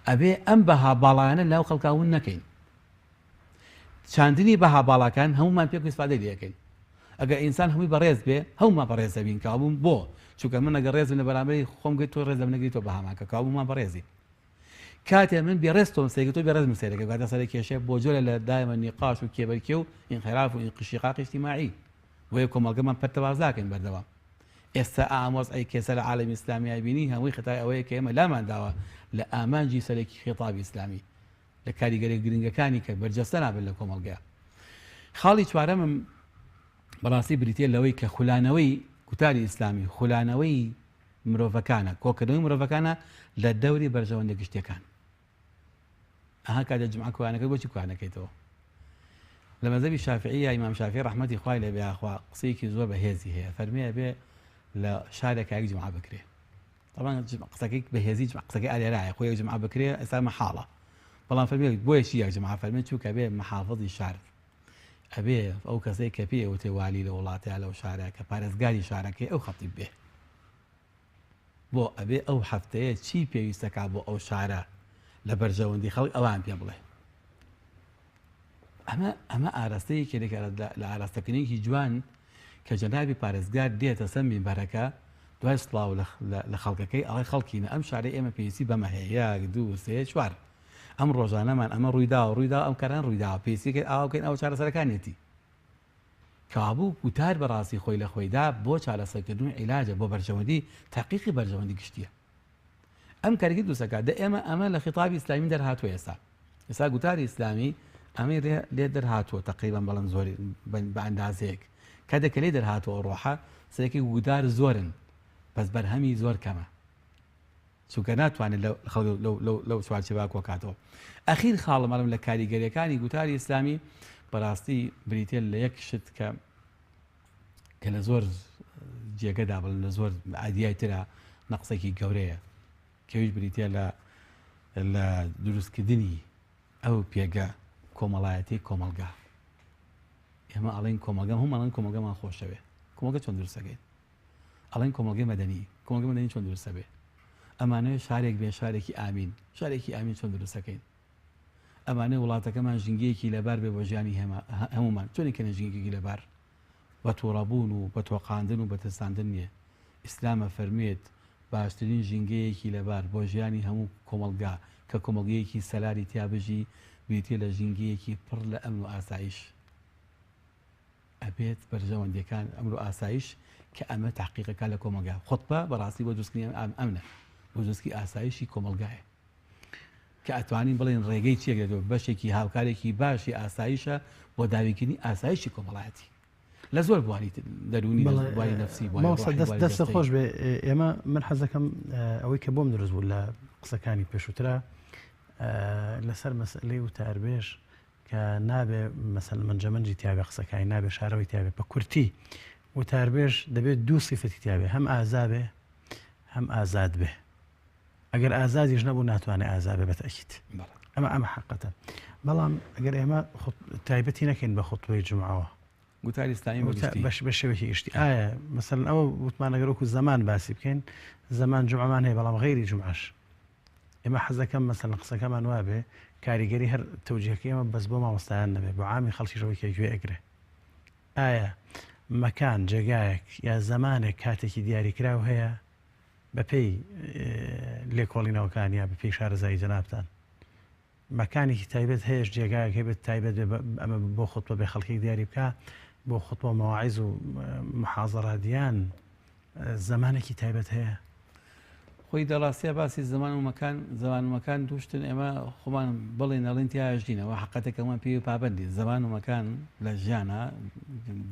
ئەبێ ئەم بەها باڵایانە لاو خەڵکاون نەکەین چاندنی بەها باڵاکان هەمومان پێک ئیسفادەی لەکەین ئەگەر ئینسان هەمووی بەڕێز بێ هەمومان بەڕێزە بین کابووم بۆ چونکە من ئەگەر ڕێز لە بەرامبەری خۆم گوێت تۆ ڕێز نەگریتەوە بەهاماکە کابوومان بەڕێزی کاتێ من بێڕێز تۆم سێگە تۆ بێڕێز مسێرەکە کاتە سەر کێشە بۆ جۆرە لە دایمە نیقاش و کێبەرکێ و ئینخراف و انقشاق اجتماعی بۆیە کۆمەڵگەمان پەرتەوازاکەین بەردەوام ئێستا ئامۆز ئەی کێسە لە عالەمی ئیسلامی بینی هەمووی خەتای ئەوەیە کە ئێمە لامانداوە لە ئامانجی سەرەکی خێتابی ئیسلامی لە کاریگەری گرنگەکانی کە بەرجەستە نابێت لە کۆمەڵگەیە خاڵی چوارەمم بەڕاستی بریتێ لەوەی کە خولانەوەی کوتاری ئیسلامی خولانەوەی مرۆڤەکانە کۆکردنەوەی مرۆڤەکانە لە دەوری بەرژەوەندە گشتیەکان ئەها کاتە جمعە کوانەکەی بۆچی کوانەکەیتەوە لە مەذهبی شافعی یا ئیمام شافعی ڕەحمەتی خوای لێ بێ ئاخوا قسەیەکی زۆر بەهێزی هەیە فەرمێ بێ لە شارێک یەک جمعە بکرێ طبعا قسەکەی بەهێزی قسەکەی ئالێرایە خۆی یەک جمعە بکرێ ئێستا مەحاڵە بەڵام فەرمێ بۆیە چی یەک جمعە فەرمێ چووکە بێ مەحافظی شار ئەبێ ئەو کەسەی کە پێ وتێ والی لە وڵاتەیە لەو شارەیە کە پارێزگاری شارەکەی ئەو خەتیب بێ بۆ ئەبێ ئەو هەفتەیە چی پێویستەکە بۆ ئەو شارە لە بەرژەوەندی خەڵک ئەوان پێ بڵێ ئەمە ئاراستەیەکی لە ئاراستەکردنێکی جوان کە جەنابی پارێزگار دێتە سەر مینبەرەکە دوای سڵاو لە خەڵکەکەی ئەڵێ خەڵکینە ئەم شارەی ئێمە پێویستی بەمە هەیە یەک دوو سێ چوار ئەم ڕۆژانەمان ئەمە ڕوویدا ئەم کاران ڕوویداوە پێویستیکە ئاوکەین ئەو چارەسەرەکانێتی کابوو وتار بەڕاستی خۆی لە خۆیدا بۆ چارەسەرکردنی عیلاجە بۆ بەرژەوەندی تحقیقی بەرژەوەندی گشتیە ئەم کارێکی دووسەکە ئێمە ئەمە لە خیتابی ئیسلامی دەرهاتووە ئێستا گوتاری ئیسلامی ئەمەی لێ دەرهاتووە تقریبا بەڵام زۆری بە ئەندازەیەک کاتێککە لێ دەرهاتوە ڕۆحە سەرەکی گودار زۆرن بەس بەرهەمی زۆر کەمە چونکە ناتوانێت لەو چوارچێوە کۆکاتەوە ئەخیر خاڵەمەڵم لە کاریگەریەکانی گوتاری ئیسلامی بەڕاستی بریتێ لە یەک شت کە لە زۆر جێگەدا بڵن لە زۆر عادیای ترە نەقسێکی گەورەیە کەویش بریتێ لە دروستکردنی ئەو پێگە کۆمەڵایەتی کۆمەلگا ئێمە ئەڵێن کۆمەلگا هەموومان کۆمەلگامان خۆشەوێ کۆمەلگا چۆن دروستەکەین ئەڵێن کۆمەلگەی مەدەنی چۆن دروستە بێ ئەمانەوێت شارێک بێ شارێکی ئامین چۆن دروستەکەین ئەمانەی وڵاتەکەمان ژینگەیەکی لەبار بێ بۆ ژیانی هەمومان چۆنێکەنە ژینگێکی لەبار بە تووڕەبوون و بە تۆقااندن و بە تەساندن نییە ئیسلامە فەرمێت باشترین ژینگەیەکی لەبار بۆ ژیانی هەموو کۆمەلگا کە کۆمەلگەیەکی سەلاری تیابژی بریتێ لە ژینگەیەکی پڕ لە ئەمن و ئاسایش ئەبێت بەرژەوەندەکان ئەمر و ئاسایش کە ئەمە تحقیقەکە لە کۆمەلگا خۆتبە بەڕاستی بۆ دروستکردنی ئەمنە بۆ دروستکردنی ئاسایشی کۆمەلگایە کە ئەتوانین بڵێن ڕێگەی چێگرێتەوە بەشێکی هاوکارێکی باشی ئاسایشە بۆ داویکردنی ئاسایشی کۆمەڵایەتی لە زۆر بواری دەرونی بواری نەفسی دەستە خۆش بێ ئێمە من حەزەکەم ئەوەی کە بۆم دروست بوو لە قسەکانی پێشووترا لەسەر مەسئلەی وتاربێژ کە نابێ مەسەل منجەمەنجی تیاابێ قسەکانی نابێ شارەوەی تیاابێ بە کورتی وتاربێژ دەبێت دوو سیفەتی تیاابێ هەم ئازابێ هەم ئازاد بێ ئەگەر ئازادیش نەبوو ناتوانێت ئازابێ بەتەکیت ئەمە حقەتە بەڵام ئەگەر ئێمە تایبەتی نەکەین بە خوتبەی جومعەوە گوتاری ئیسلامی بە شێوەیەکی ئیشتی ئایا مەسەڵەن ئەوە وتمان ئەگەر وەکو زەمان باسی بکەین زەمان جومعەمان هەیە بەڵام غەیری جومعەش ئێمە حەزەکەم مەسەڵەن قسەکەمان وابێ کاریگەری هەر تەوجیهەکەی ئێمە بەس بۆ مامۆستایان نەبێ بۆ عامی خەڵکیشەوەی گوێ ئەگرێ ئایا مەکان جێگایەک یا زەمانێک کاتێکی دیاریکراو هەیە بەپێی لێکۆڵینەوەکان یا بەپێی شارەزایی جەنابتان مەکانێکی تایبەت هەیەش جێگایەک هەبێت تایبەت ئەمە بۆ خوتبە بێ خەڵکی دیاری بکە بۆ خوتبە مەواعیز و محاضەراتیان زەمانێکی تایبەت هەیە خۆی دەڕاستیە باسی زەمان و مەکان دوشتن ئێمە خۆمان بڵێن نەڵێن تیاژینەوە حقەتەکەمان پێی و پابندی زەمان و مەکان لە ژیانە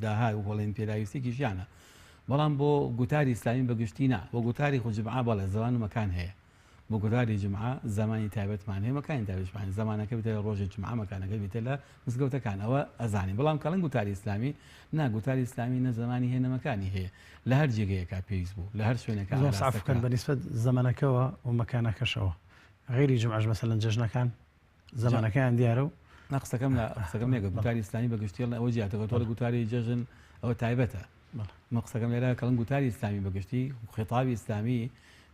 داهای و بڵێن پێداویستێکی ژیانە بەڵام بۆ گوتاری ئیسلامی بەگشتی نا بۆ گوتاری جومعە بەڵێ زەمان و مەکان هەیە بۆ گوتاری جومعە زمانی تایبەتمان هەیە مەکانی تایبەتمان زمانەکە بێتە ڕۆژی جومعە مەکانەکە بێتە لە مزگەوتەکان ئەوە ئەزانین بەڵام کەڵەن گوتاری ئیسلامی نا گوتاری ئیسلامی نە زمانی هەیە نە مەکانی هەیە لە هەر جێگەیەکە پێویست بوو لە هەر شوێنەکە سافکەن بەنسبەت زەمانەکەەوە و مەکانەکەشەوە غیری جومعەش مەسەلەن جەژنەکان زەمانەکەیان دیارە و قسەکەم لێگە گوتاری ئیسلامی بەگشتی ئەوە جیاتەوە تۆ لە گوتاری جەژن ئەوە تایبەتە قسەکەم لێرە کەڵەن گوتاری ئیسلامی بەگشتی خێتابی ئیسلامی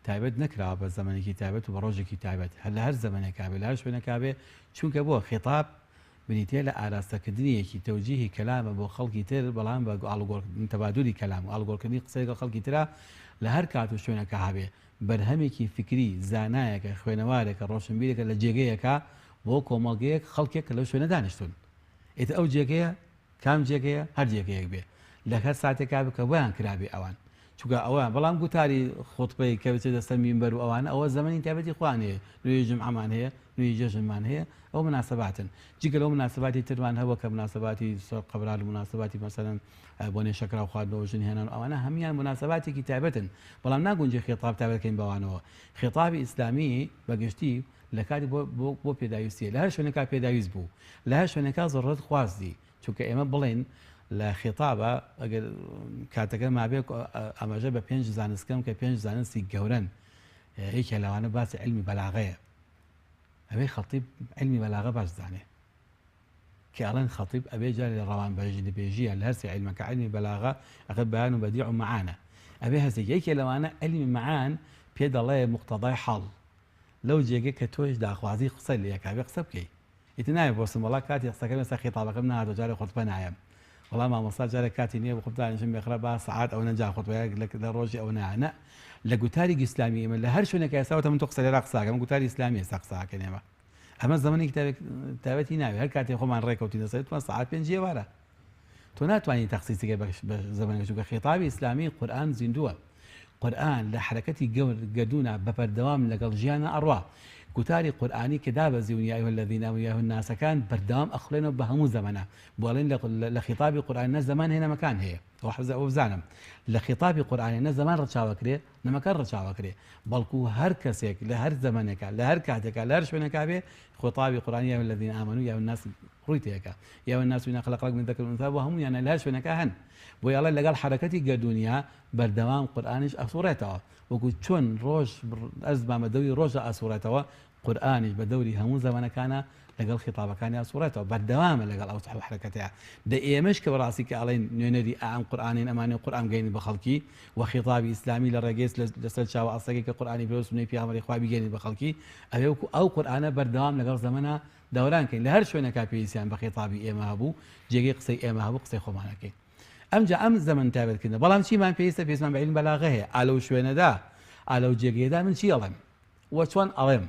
تایبەت نەکراوە بە زمانێکی تایبەت و بە ڕۆژێکی تایبەت هەر لە هەر زمانێکا بێ لە هەر شوێنەکا بێ چونکە بۆ خێتاب بنیتێ لە ئاراستەکردنیەکی تەوجیهی کەلامە بۆ خەڵکی تر بەڵام بە تەبادولی کەلام و ئاڵگۆڕکردنی قسەیەکە خەڵکی ترە لە هەر کات و شوێنەکە هەبێ بەرهەمێکی فکری زانایەکە خوێنەوارێکە ڕۆشنبیرێکە لە جێگەیەکە بۆ کۆمەڵگەیەک خەڵکێک لەو شوێنە دانیشتون ئێتە ئەو جێگەیە کام جێگەیە هەر جێگەیەک بێ لە هەر ساتێکا بکە بۆیان کرابێ ئەوان چونکە ئەوە بەڵام گوتاری خۆتبەی کە بچێت دەستە مینبەر و ئەوانە ئەوە زەمەنی تایبەتی خوان هەیە نوێی جومعەمان هەیە نوێی جەژنمان هەیە ئەو مناسباتن جگە لەو مناسباتی تروان هەبووە کە مناسباتی سۆر قەبرا و مناسباتی مەسەلەن بۆنێ شەکرا و خواردنەوە ژن هێنان ئەوانە هەمیان مناسباتێکی تایبەتن بەڵام ناگونجێ خێتاب تایبەتکەین بەوانەوە خێتابی ئیسلامی بەگشتی لە کاتی بۆ پێداویستیە لە هەر شوێنەکە پێداویست بوو لە هەر شوێنەکە زۆرت خوازی چونکە ئێمە بڵێن لە خێتابە ئەگەر کاتەکە مابێ ئەمەژە بە 5 زانستکەم کە 5 زانستی گەورن هیچ لەوانە باسی علمی بەلاغەیە ئەوەی خەڵتیب علمی بەلاغە باش زانێ کە ئەڵەن خەڵتیب ئەبێ جارێ لە ڕەوان بەژی دەبێژیە لە هەرسی علمەکە علمی بەلاغە ئەقل بەیان و بەدیع و مەعانە ئەبێ هەستێکی لەوانە علمی مەعان پێ دەڵێ مقتەضای حەڵ لەو جێگە کە تۆش داخوازی قسە لە یەکاوێ قسە بکەی ئیتر نایە بۆ سمەڵا کاتی قسەکە لەسەر خێتابەکەم نهاتۆ جارێ خۆتبە نایەم والله مامۆستا جارێک کاتی نییە بە خۆتانشم بێخرا با سعات ئەو نەجا خۆتبەیەک لە ڕۆژی ئەو نانە لە گوتاری ئیسلامی ئێمە لە هەر شوێنێک ئێساوەتە من تۆ قسە لێرا قساکەم گوتاری ئیسلامی ئێستا قساکەن ئێمە ئەمە زەمانی تایبەتی ناوێ هەر کاتێک خۆمان ڕێکەوتی دەسێت توان سعات 5 وارە تۆ ناتوانانی تەخسیسەکەی بە زەمانێک چونکە خێتابی ئیسلامی قورئان زیندووە قورئان لە حرەکەتی گەردوونە بەپەردەوام لەگەڵ ژیانە ئەڕوا گوتاری قورئانی کە دابەزیون یا ئەیها الذین آمنوا یا الناسەکان بەردەوام ئەخڵێنەوە بە هەموو زەمانە بۆڵێن لە خێتابی قورئان نە زەمان هەیە نە مەکان هەیە ئەو بزانم لە خێتابی قورئانی نە زەمان ڕەچاوەکرێ نە مەکان ڕەچاوەکرێ بەڵکو هەر کەسێک لە هەر زەمانێکە لە هەر کاتێکە لە هەر شوێنێکا بێ خێتابی قورئانی یا ئەیها الذین آمنوا یا الناس ڕووی تێکە یا الناس إنا خلقناكم من ذكر وأنثى وهمویانە لە هەر شوێنەکە هەن بۆ یاڵێ لەگەڵ حرەکەتی گەردوونیە بەردەوام قورئانیش ئەسوڕێتەوە وەکو چۆن ڕۆژ ئەزمامە دەوری ڕۆژە ئەسوڕێتەوە قورئانیش بە دەوری هەموو زەمانەکانە لەگەڵ خێتابەکانی ئەسوڕێتەوە بەردەوامە لەگەڵ ئەو حرەکەتەیە دە ئێمەش کە بەڕاستی کە ئەڵێن نوێنەری ئام قورئانین ئەمانەی قورئان گەینی بە خەڵکی و خێتابی ئیسلامی لە ڕێگەی لەسەر چاوە ئەسەکەی کە قورئانی پێوە سنەی پێغەمبەری خوا بیگەینی بە خەڵکی ئەوێ وەکو ئەو قورئانە بەردەوام لەگەڵ زەمانە دەورانکەین لە هەر شوێنەکە پێویستیان بە خێتابی ئێمە هەبوو جێگەی قسەی ئێمە هەبوو قسەی خۆمانەکەین ئەمجا ئەم زەمن تایبەتکردن بەڵام چیمان پێویستمان بە علم بەلاغە هەیە ئالەو شوێنەدا ئالەو جێگەیەدا من چی ئەڵێم وە چۆن ئەڵێم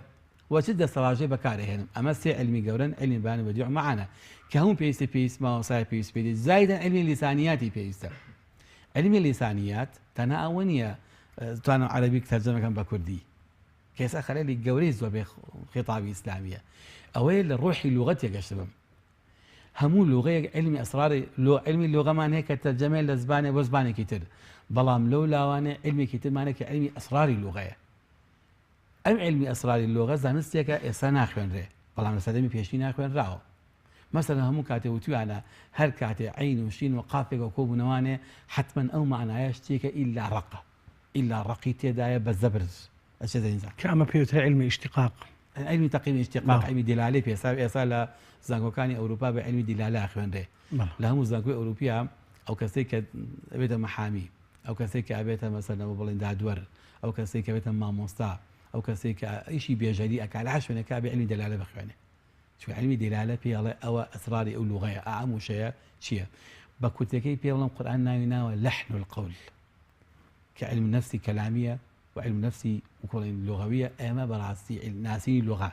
وەچ دەسەڵاژەی بەکارهێنم ئەمە سێ علمی گەورن علمی بەیان و بەدیع و مەعانە کە هەموو پێویستە پێویست ماوەسای پێویست پێ زایدە علمی لیسانیاتی پێویستە علمی لیسانیات تەنها ئەوە نییە توانم عەرەبی تەرجەمەکەم بە کوردی کە ئێستا خەلەلی گەورەی زۆر بێ خیتابی ئیسلامیە ئەوەیە لە ڕۆحی لوغەت تێگەشتە بم هەموو لوغەیەک علمی ئەسراری علمی لوغەمان هەیە کە تەرجەمە لە زبانێ بۆ زبانێکی تر بەڵام لەو لاوانێ علمێکی ترمانە کە علمی ئەسراری لوغەیە ئەم علمی ئەسراری لوغە زانستێکە ئێستا ناخوێنرێ بەڵام لە سەدەمی پێشوی ناخوێنراوە مثلا هەموو کاتێ وتویانە هەر کاتێ عین و شین و قافێکە کۆبوونەوانێ حتما ئەو معنایە شتێکە ئیلا ڕقە ئیلا ڕقی تێدایە بە زەبرز ئەچێ دەینجا کە ئەمە پێوترە علمی اشتقاق علمی تەقیم اشتقاق علمی دلالێ پێسا ئێستا لە زانکۆکانی ئەوروپا بە علمی دلالە خوێنرێ لە هەموو زانکۆی ئەوروپیا ئەو کەسێک کە ئەبێتە مەحامی ئەو کەسێک کە ئەبێتە مەسەلەوە بڵێن دادوەر ئەو کەسێک کە بێتە مامۆستا ئەو کەسێک کە ئیشی بێژەری ئەکا لە شوێنەکە بێ علمی دلالە بخوێنێ چون علمی دلالە پێڵێ ئەوە ئەسراری ئەو لوغەیە ئەم وشەیە چییە بە کورتەکەی پێ بڵم قورئان ناوی ناوە لەحن القول کە علم نفسی کەلامیە وعلم نفسی وكل لغوية أما براسي ناسي لغة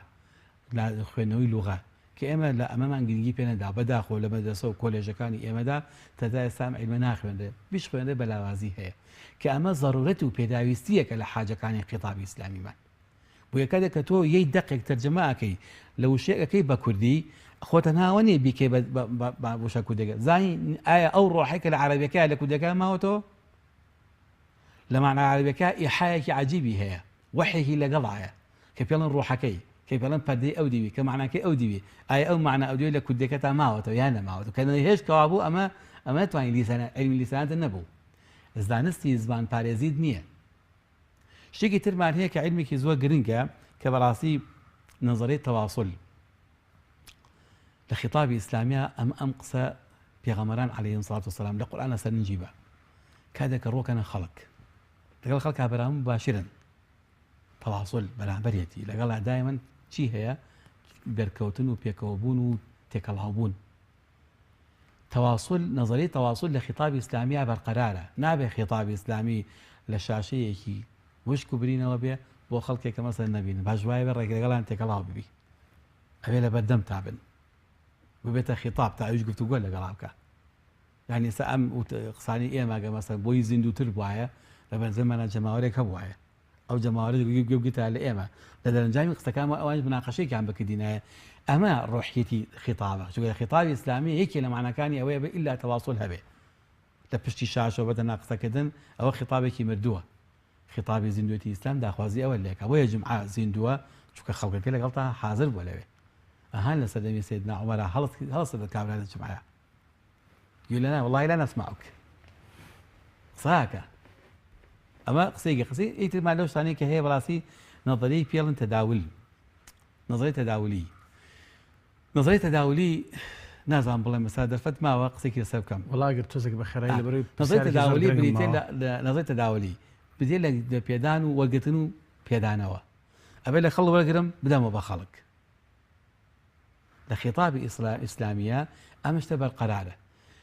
لا خوينوي لغة كأما لا أمام إنجليزي بينا دا بداخل ولا مدرسة وكوليج كاني أما دا تدا سام علم ناخوين بيش خوين بلاوازي هي كأما ضرورته بيداويستية كلا حاجة كان خطاب إسلامي ما ويكاد كتو يدقق ترجمة كي لو شيء كي بكردي أخوتنا وني بكي بوشا كودجا زي آية أو روحك العربية كلا كودجا ما هو تو لمعنى عربية إيحاء عجيبي هي وحيه لقضعه كيف يلن روحكي كيف يلن بدي أوديبي كمعنى كي أوديبي أي أو معنى أوديبي لكودكتا ماوتو يانا ماوتو كان هيش كوابو أما تواني لسان علم لسانات النبو زانستي زبان باريزيد نية شيء كتير معنى هي كعلمي كيزوا جرينجا كبراسي نظرية تواصل لخطاب إسلامية أم قصة بيغمران عليهم الصلاة والسلام لقرآن سنجيبه كذا كروك أنا خلق لقال خلقها برام مباشرا تواصل برابريتي لقالها دائما شي هي بركوتن وبيكوبون وتكلهبون تواصل نظرية تواصل لخطاب إسلامي برقرارة نابع خطاب إسلامي لشاشية كي وش كبرين وبيا بو خلقك مثلا النبي باجواي برك لقالها تكلهب بي أبي لبردم تعبن وبيت خطاب تعيش قلت تقول لقالها يعني سأم وقصاني إيه ما مثلا بوي زندو تربوايا لبن زمان جماهيرك هبوايا او جماهير جبت على ايما لدى الجامع قصة اوانج مناقشه كان بكدينا اما روحيتي خطابه شو خطاب اسلامي هيك لمعنى كان اوي الا تواصلها به لبشتي شاشه وبدنا قصه كدن او خطابك مردوه خطاب زندوتي اسلام دا خوازي اول لك ابو يا جمعه زندوه شو خلقك لك غلطه حاضر ولا به اهان لسدمي سيدنا عمر خلص الكامل هذا الجمعه يقول لنا والله لا نسمعك صاكه أما قصي إيه ما لو ثاني كهي براسي نظرية بيلن تداول نظرية تداولي نازم بالله مسادر فت ما وقصي كي سبب كم والله قلت تزق بخير اللي بري نظرية تداولي بريتين نظرية تداولي بديل بيدانو وقتنو بيدانوا أبي لك خلوا بالقرم بدا ما بخلق لخطاب إسلامية أمشتبه القرارة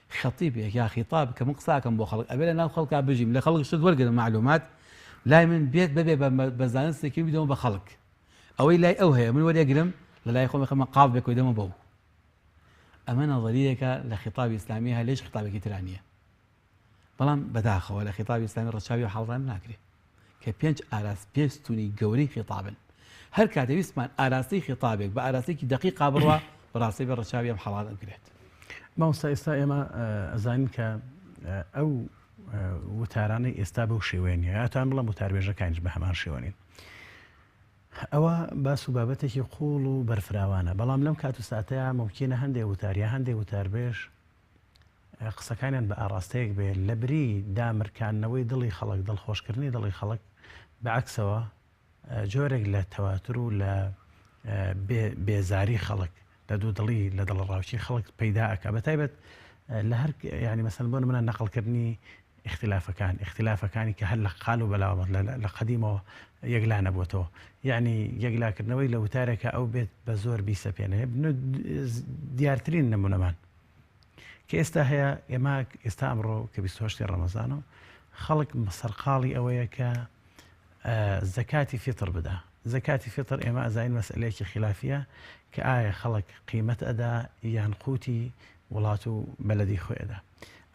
خطيب يا خطاب كمقصا كم بو خلق أبي لنا خلق بيجي من خلق شد ورقة المعلومات لا من بيت ببي بزانس كي بدون بخلق أو لا أو هي من ولا يقرم لا يقوم خم قاف بك ودم بو أما نظرية لخطاب إسلامية ليش خطابك ترانية بلام بداخل ولا خطاب إسلامي الرشاوي وحالتان ناكري كبينج أراس بيستوني جوري خطابا هل كاتب يسمع أراسي خطابك بأراسي دقيقة بروا براسي بالرشاوي محلات أنكريت ما ئێستا ئێمە ئەزانین کە ئەو وتارانەی ئێستا بەو شێوێنە یاتان بڵم وتاربێژەکانیش بە هەمان شێوەنین ئەوە باس و بابەتێکی قوڵ و بەرفراوانە بەڵام لەم کات و ساتەیە ممکنە هەندێک وتاریە هەندێک وتاربێژ قسەکانیان بە ئاڕاستەیەک بێ لە بری دامرکانەوەی دڵی خەڵک دڵخۆشکردنی دڵی خەڵک بەعکسەوە جۆرێک لە تەواتر و لە بێزاری خەڵک لە دوو دڵی لە دڵ ڕاوچی خەڵک پەیدا ئەکا بەتایبەت لە هەر يعني مثلا بۆ منە نەقڵکردنی اختلافەکانی کە هەر لە قال و بەلاوەت لە قەدیمەوە یەکلا نەبووەتەوە یعنی یەکلاکردنەوەی لە وتارێکە ئەو بێت بە زۆر بیسەپێنێ دیارترین نمونەمان کە ئێستا هەیە ئێمە ئێستا ئەمڕۆ کە 28 ڕەمەزانەوە خەڵک سەرقاڵی ئەوەیە کە زەکاتی فیتر بدە زكاتی فطر ئێمە ئەزاین مەسئلەیەکی خلافیە کە ئایا خەڵک قیمەت ئەدا یان قوتی وڵات و بەلەدی خۆیدا.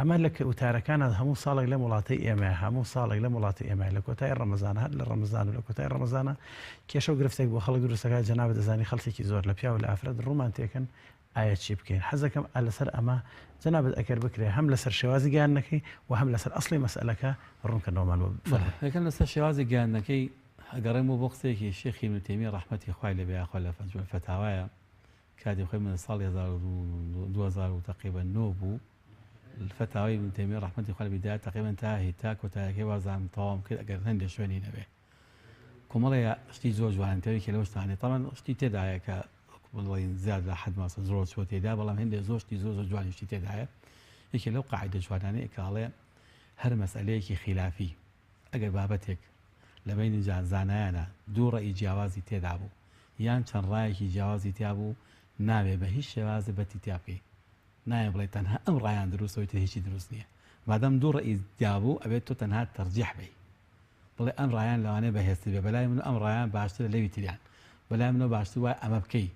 ئەمە لە وتارەکانە هەموو ساڵێک لە وڵاتی ئێمە هەموو ساڵێک لە وڵاتی ئێمە لە کۆتای ڕەمەزان هەر لە ڕەمەزان و لە کۆتای ڕەمەزانە کێشە و گرفتێک بۆ خەڵک دروستەکە جەنابەت دەزانی خەڵکێکی زۆر لە پیا و لە ئافرەت ڕوومان تێکەن ئایا چی بکەین. حەزەکەم لەسەر ئەمە جەنابەت ئەگەر بکرێ هەم لەسەر شێوازی گیانەکەی و هەم لەسەر ئەسڵی مەسئلەکە ڕوونکردنەوەمان یەکەم لەسەر شێوازی گیانەکەی ئەگەڕێمەوە بۆ قسەیەکی شێخی ابن تەیمیە ڕەحمەتی خوای لێبێ یاخوا لە مەجموع فتاوایە کاتی خۆی من ساڵی 2000 تقریبا 9 بوو الفتاوی ابن تەیمیە ڕەحمەتی خوای لێبێ تقریبا تا کۆتاییەکەی وازام تەواو کرد ئەگەر هەندێک شوێنی نەبێ کۆمەڵەیە شتی زۆر جوانتەوەی کە لەو شتانێ تەمان شتی تێدایە کە بڵێن زیاد لە حد ماسە زۆر چۆ تێدا بەڵام هەندێک زۆر شتی زۆر جوانی شتی تێدایە یەکێ لەو قاعدە جوانانەیە کاڵێ هەر مەسئلەیەکی خلافی ئەگەر بابەتێک لە بینی زانایانە دوو ڕێی جیاوازی تێدا بوو یان چەند ڕایەکی جیاوازی تیا بوو ناوێ بە هیچ شێوازە بەتی تیا بکەی نایە بڵێ تەنها ئەم ڕایان دروستەوەی تر هیچی دروست نییە مادەم دوو ڕێی جیا بوو ئەبێت تۆ تەنها تەرجیح بی بڵێ ئەم ڕایان لەوانەیە بەهێزتر بێ بەلای من ئەم ڕایان باشترە لەوی تریان بەلای منەوە باشتر وایە ئەمە بکەی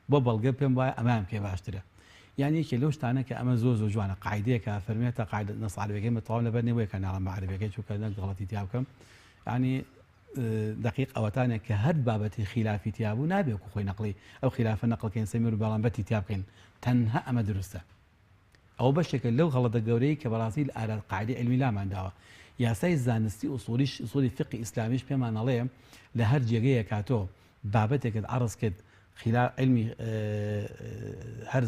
بۆ بەڵگە پێم وایە ئەمان بکەی باشترە یعنی یەکێ لەو شتانە کە ئەمە زۆر زۆر جوانە قاعدەیەکە فەرمێتە قاعدە نەس عەرەبیەکەی مەتەواو لەبەر نەبووە کە ناڵم بە عەرەبیەکەی چونکە نەک غەڵەتی تیا بکەم یعنی دقیق ئەوەتانێک کە هەر بابەتی خلافی تیا بوو نابێ وەکو خۆی نەقڵی ئەو خلافە نەقڵکەین سەمیر و بەڵام بەتی تیا بکەین تەنها ئەمە دروستە ئەو بەشێکە لەو غەڵەتە گەورەی کە بەڕاستی لە ئالات قاعدەی علمی لامانداوە یاسای زانستی ئوسولی فقی ئیسلامیش پێمان ئەڵێ لە هەر جێگەیە کاتۆ بابەتێکت عەرض کرد خلاف علمی هەر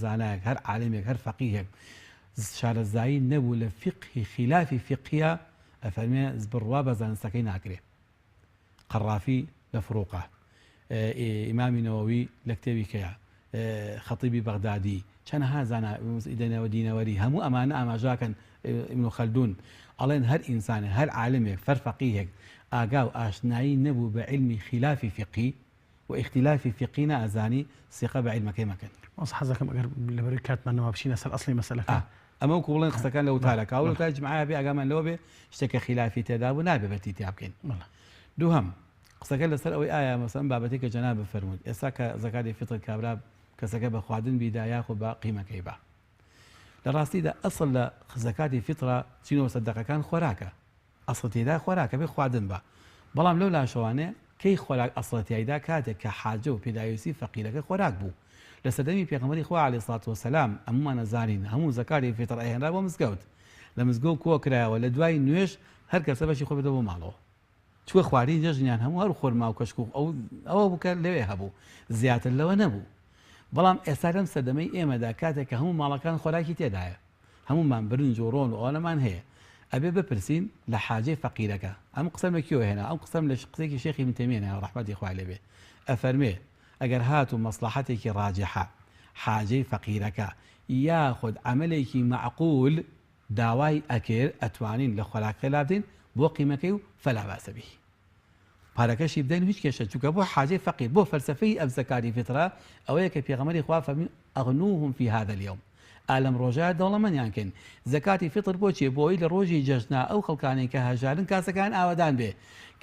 زانایەک هەر عالمێک هەر فەقیهێک شارەزایی نەبوو لە فقهی خلافی فقهە ئەفەرمێ بڕوا بە زانستەکەی ناکرێ قەڕافی لە فروقە ئیمامی نەوەوی لە کتێبی کەیە خەتیبی بەغدادی چەندها زانە دینەوەری هەموو ئەمانە ئاماژاکەن ابن خەلدون ئەڵێن هەر ئینسانێک هەر عالمێک فەرفەقیهێک ئاگا و ئاشنایی نەبوو بە علمی خلافی فقی واختلافی فقینا ئەزانی سیقە بە علمەکەی مەکەن وەس حەزەکەم ئەگەر لەبەر کاتمانەوە بچینە سەر ئەسڵی مەسەلەکە ئەمە وەکو بڵێن قسەکان لە وتارەکە و لەوتار جمعە بێ ئاگامان لەوە بێ شتێکە خلافی تێدا بوو نابێ بەتی تیا بکەین دووهەم قسەکە لەسەر ئەوەی ئایا مەسەڵەن بابەتێک کە جەناب بفەرمووت ئێستا کە زەکاتی فیتر کابرا کەسەکە بە خواردن بیدا یاخۆ بە قیمەکەی بە لە ڕاستیدا ئەسڵ لە زەکاتی فیترە چینەوە سەدەقەکان خۆراکە ئەسڵ تێدا خۆراکە بێ خواردن بە بەڵام لەو لاشەوانێ کەی خۆراک ئەسڵەتیایدا کاتێک کە حاجە و پێداویستی فەقیرەکە خۆراک بوو لە سەردەمی پێغەمبەری خوا عەلەیهی سڵات وسەلام ئەمومان ئەزانین هەموو زەکاتی فیتر ئەهێنرا بۆ مزگەوت لە مزگەوت کۆ کرایەوە لە دوای نوێژ هەر کەسە بەشی خۆ بێتەوە بۆ ماڵەوە چووە خواری جەژنیان هەموو هەر خۆرما و کەشک و ئەوە بووکە لەوێ هەبوو زیاتر لەوە نەبوو بەڵام ئێستا لەم سەردەمەی ئێمەدا کاتێک کە هەموو ماڵەکان خۆراکی تێدایە هەمومان برنج و ڕۆن و ئەوانەمان هەیە ئەبێ بپرسین لە حاجەی فەقیرەکە ئەم قسەم لە کێوە هێنا ئەم قسەم لە قسێکی شێخی ابن تەیمیە ڕەحمەتی خوای لێبێ ئەفەرمێ ئەگەر هات و مەسلحەتێکی ڕاجحە حاجەی فەقیرەکە یاخود عەمەلێکی معقول داوای ئەکرد ئەتوانین لە خۆراکە لابدەین بۆ قیمەکەی و فەلا باسە به پارەکەشی بدەین هیچ کێشە چونکە بۆ حاجەی فەقیر بۆ فەلسەفەی ئەم زەکاتی فیترە ئەوەیە کە پێغەمبەری خوا فەرمی ئەغنوهم فی هذا اليوم ئالەم ڕۆژە دەوڵەمەندیان کەن زەکاتی فیتر بۆچیە بۆی لە ڕۆژی جەژنا ئەو خەڵکانەی کە هەژارن کاسەکان ئاوادان بێ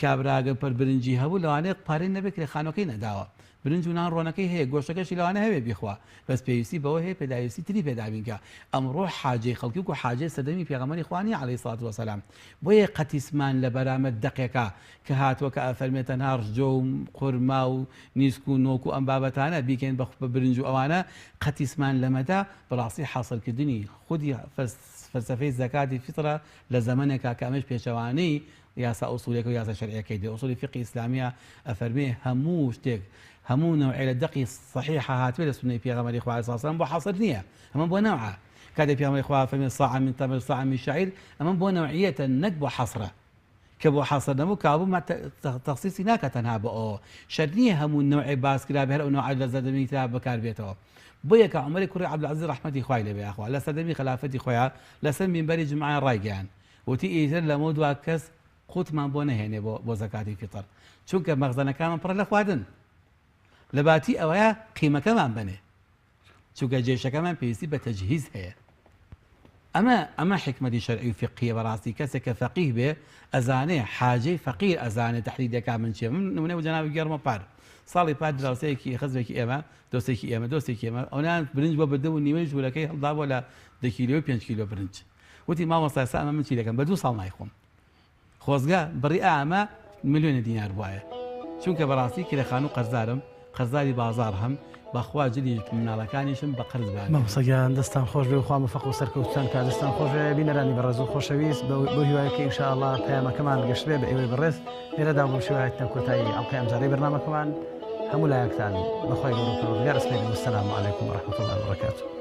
کابراگە پەر برنجی هەبوو لەوانەیە پارەی نەبێت کە خانۆکەی نەداوە برنج و نان ڕۆنەکەی هەیە گۆشتەکەشی لەوانە هەوێ بیخوا بەس پێویستی بەوە هەیە پێداویستی تری پێدابینکە ئەمڕۆ حاجەی خەڵکی و حاجەی سەردەمی پێغەمبەری خوانی عەلەیهی سڵات وسەلام بۆیە قەتیسمان لە بەرامەت دەقێکە کە هاتووە کە ئەفەرمێتە ناڕژۆ و قورما و نیسک و نۆک و ئەم بابەتانە بیکەین بە برنج و ئەوانە قەتیسمان لەمەدا بەڕاستی حاصلکردنی خودی فەلسەفەی زەکاتی فیترە لە زەمانێکا کە ئەمەش پێچەوانەی یاسا ئوسوولێک و یاسا شەرعیەکەی دێ ئوسولی فقی ئیسلامیە ئەفەرمێ هەموو شتێک هەموو نەوعی لە دەقی صحیحە هاتوێ لە سونەی پێغەمبەری خوا عەلەیهی سڵام بۆ حەصر نییە ئەمە بۆ نەوعە کاتێک پێغەمبەری خوا فەرمێ صاع من تمر صاع من شعیر ئەمە بۆ نەوعیەتە نەک بۆ حەصرە کە بۆ حەصر نەبوو کابوو تەخسیسی ناکە تەنها بە ئەوە شەرط نییە هەموو نەوعی باسکرا بێ هەر ئەو نەوعە لە زەردەمی ترا بەکار بێتەوە بۆ یەکە عومەری کوڕی عەبدولعەزیز ڕەحمەتی خوای لێبێ ئاخوا لە سەردەمی خلافەتی خۆیان لەسەر مینبەری جمعە ڕایگەیاند وتی ئیتر لەمە دوا کەس قوتمان بۆ نەهێنێ بۆ زەکاتی فیتر چونکە مەخزەنەکانمان پڕە لە خواردن لە باتی ئەوەیە قیمەکەمان بنێ چونکە جێشەکەمان پێویستی بە تەجهیز هەیە ئەمە حکمەتی شەرعی و فقهیە بەڕاستی کەسێک کە فەقیه بێ ئەزانێ حاجەی فەقیر ئەزانێ تەحلیلەکە من چییە. من نمونە و جەنابی گەڕمە پار ساڵی پار دراوسەیەکی خزمێکی ئێمە دۆستێکی ئێمە ئەوان برنج بۆ بردە و نیوەی ژوورەکەی هەڵدا بۆ لە 2 کیلۆ 5 کیلۆ برنج. وتی مامۆستا ئێستا ئەمە من چی دەکەم بە 2 ساڵ نایخۆم. خۆزگە بڕی ئەمە ملیۆنە دینار بواە چونکە بەڕاستی کرێخان و قەرزارم قەرزاری بازار هەم بەخوا جلی مناڵەکانیشم بە قەرز بان. مامۆستاگیان دەستان خۆش بێ و خوا موفق و سەرکەوتوتان کە دەستان خۆش بێ بینەرانی بەڕێز و خۆشەویست بۆ هیوایەکە ئینشاءالله پەیامەکەمان گەشت بێ بە ئێوەی بەڕێز لێرەدا بۆ شێوەیەکتان کۆتایی ئەڵقەی ئەمجارەی بەرنامەکەمان هەموو لایەکتان بەخوای گەورە و پەروەردگار ئەسپێرین. وەسەلام عەلەیکوم وەرەحمەتوڵڵاهی وبەرەکاتوه.